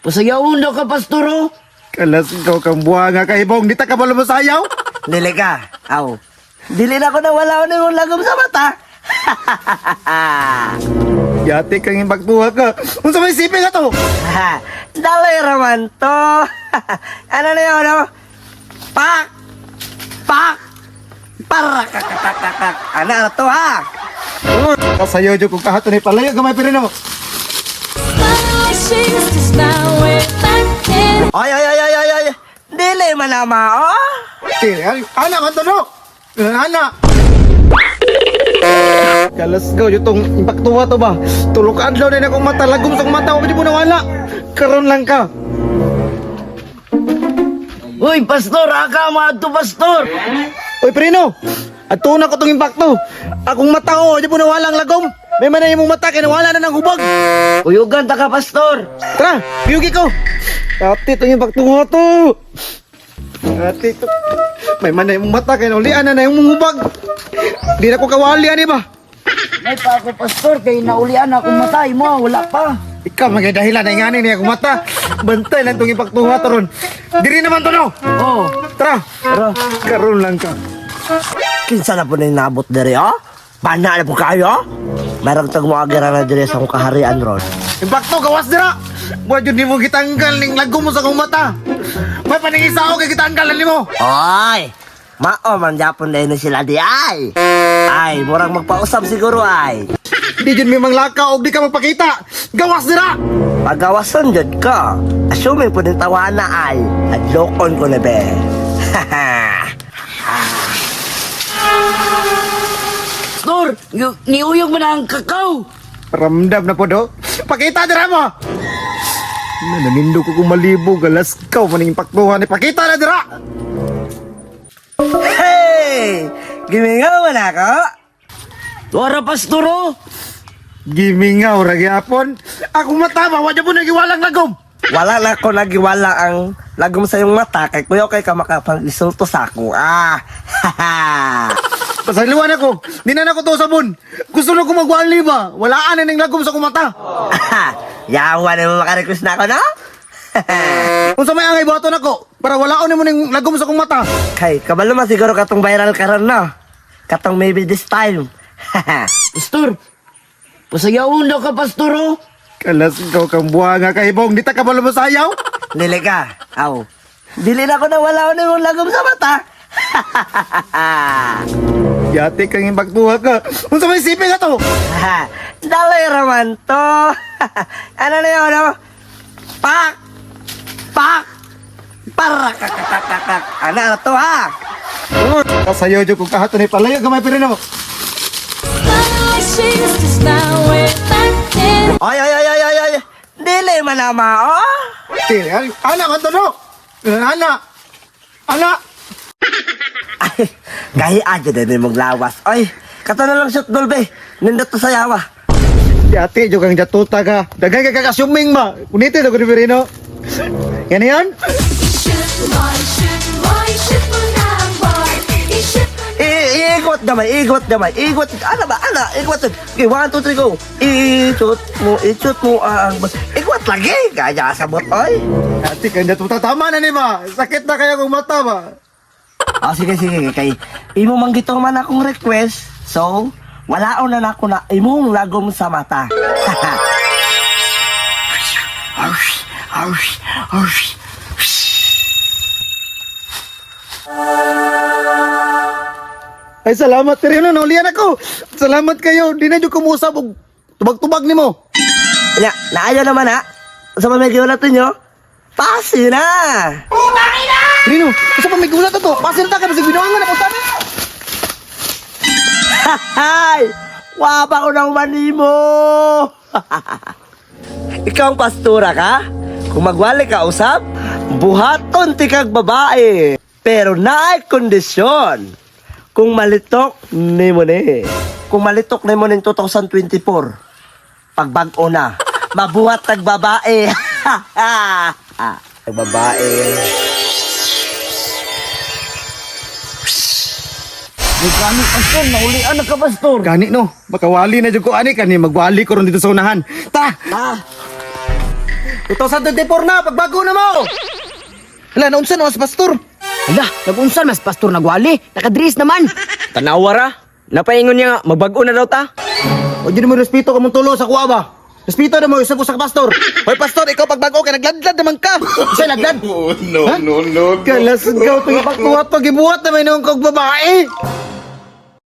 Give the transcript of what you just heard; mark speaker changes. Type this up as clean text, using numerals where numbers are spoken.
Speaker 1: Pasayawon daw ka, Pastor, oh.
Speaker 2: Kalas ikaw kang buhanga kahibong, di ta ka balo masayaw?
Speaker 3: Dili ka. Aw. Dili na ko na wala ni mong lagom sa mata.
Speaker 2: Yate kang impagtuha ka. Unsa may siping ato?
Speaker 3: Dalay raman to. Ano na yun, ano? Pak! Pak! Parakakakakak. Ano na to, ha?
Speaker 2: Kasayo jud kung kahato ni palayo gamay pirino.
Speaker 3: Ay. Dili man nama, oh.
Speaker 2: Ana man to no. Ana. Kalas ko yung impaktuha to ba? Tulok adlaw na akong mata, lagom sa akong mata, wala mo nawala. Karon lang ka.
Speaker 1: Uy, Pastor, aka maadto, Pastor.
Speaker 2: Uy, Prino! Ato na ko itong impakto. Akong mata ko, di po nawalang lagom. May manay mong mata, kaya nawala na ng hubag.
Speaker 1: Uyugan ta ka, Pastor.
Speaker 2: Tara, piyugi ko. Ate, itong impakto mo to. Ate, ito. May manay mong mata, kaya naulian na yung mong hubag. Di na ko kawali, ani ba?
Speaker 1: May pa ako, Pastor, kay naulian akong matay mo, wala pa.
Speaker 2: Ikaw, magay dahilan na ingani niya akong mata. Bantay lang itong impakto mo ron. Diri naman to, no?
Speaker 1: Oh,
Speaker 2: Tara,
Speaker 1: tara.
Speaker 2: karon lang ka.
Speaker 3: Kinsa na po na inabot diri, oh? Pana na po kayo? Merang tag mo agira na diri sa akong kaharian ron.
Speaker 2: Impakto, gawas dira. Buwan yun di mo gitanggal ning lagom mo sa akong mata. May paningisa ako kay gitanggalan ni mo.
Speaker 3: Oy! Mao man Japon na sila di ay. Ay, murang magpausap siguro ay.
Speaker 2: Di dyan may manglakaw o di ka magpakita. Gawas dira.
Speaker 3: Pagawason jud ka. Assuming po din tawana ay. Adlokon ko na be.
Speaker 1: Pastor, niuyog mo na ang kakao.
Speaker 2: Ramdam na po do. Pakita dira mo. Nananindo ko kung malibo. Galas kaw maning impaktuhan. Pakita na dira.
Speaker 3: Hey! Gimingaw man ako.
Speaker 1: Wara, Pastor, oh.
Speaker 2: Gimingaw ragyapon. Akong mata ba? Wadya po nagiwalang lagom.
Speaker 3: Wala na ko nagiwala ang lagom sa iyong mata kay kuya kay ka makapag-isulto sa ako.
Speaker 2: Pasaliwan ako. Di na ako to sabon. Gusto na ko magwali ba? Walaan na ning lagom sa akong mata.
Speaker 3: Yawa na mo makarequest na ako, no?
Speaker 2: Kung sa may angay buhaton ako. Para walaon mo ning lagom sa akong mata.
Speaker 3: Kay, kabalo man siguro katong viral karon no? Katong maybe this time.
Speaker 1: Pastor, pasayawon daw ka, Pastor, oh.
Speaker 2: Kalas ikaw kang buhanga kahibong. Di ta ka balo masayaw?
Speaker 3: Dili ka. Aw. Dili na ko na wala ni mong lagom sa mata.
Speaker 2: Yate kang impaktuha ka. Kung sa may siping ato.
Speaker 3: Dalay raman to. Ano na yun, ano? Pak! Pak! Parakakakakak. Ano na to, ha?
Speaker 2: Kasayo dyan kung kahato ni palayo gamay pirino.
Speaker 3: Ay. Dili man nama, oh.
Speaker 2: Ana man to no. Ana.
Speaker 3: Ay, gahi aja din mong lawas. Ay, kata na lang shoot dolbe. Nindot to sa yawa.
Speaker 2: Yate dyan kang jatuta ka. Dagay ka kakasuming ma. Unitin ako ni pirino. Yan yan?
Speaker 3: Iikot gamay. Ano ba? Ikot. Okay, 1, 2, 3, go. Ikot mo ang bus. Ikot lagi. Gaya sabot, oy.
Speaker 2: Yate kang jatuta. Tama na ni ma. Sakit na kaya kong mata ba?
Speaker 3: Sige. Kay, imo manggito man akong request. So, wala na ako na imong lagom sa mata.
Speaker 2: Ay salamat pirino. Naulian ako. Salamat kayo. Di na dyan kumusap og tubag-tubag ni mo.
Speaker 3: Naayaw naman ha. Sa mamigyo natin nyo, pasi na.
Speaker 2: Pirino, kasi pa may gulat ito. Pasir ta ka na sa binuangan ako sabi.
Speaker 3: Hay! Wapa ko ng mani mo! Ikaw ang pastura ka? Kung magwali ka usap, buhaton ti kag babae. Pero naay kondisyon. Kung malitok ni mo ni. Kung malitok ni mo ning 2024, pagbag-o na, mabuhat tag babae. Tag babae.
Speaker 1: Gani, Pastor, naulian na ka, Pastor.
Speaker 2: Gani no. Makawali na dyan ko ani. Kani magwali ko ron dito sa unahan. Ta! 2024 na, pagbago na mo! Hala, naunsa na mas pastor?
Speaker 1: Ala, nagunsan mas pastor nagwali. Nakadris naman.
Speaker 4: Tanawara, napaingon niya nga, magbago na daw ta.
Speaker 2: O di mo respeto ka mong tulo sa kuwa ba? Respeto na mo, isa po sa pastor. Hoy pastor, ikaw pagbago ka, nagladlad naman ka. Isa nagladlad? No. Kalas gaw, ito yung pagtuwa to, gibuhat naman yung kong babae.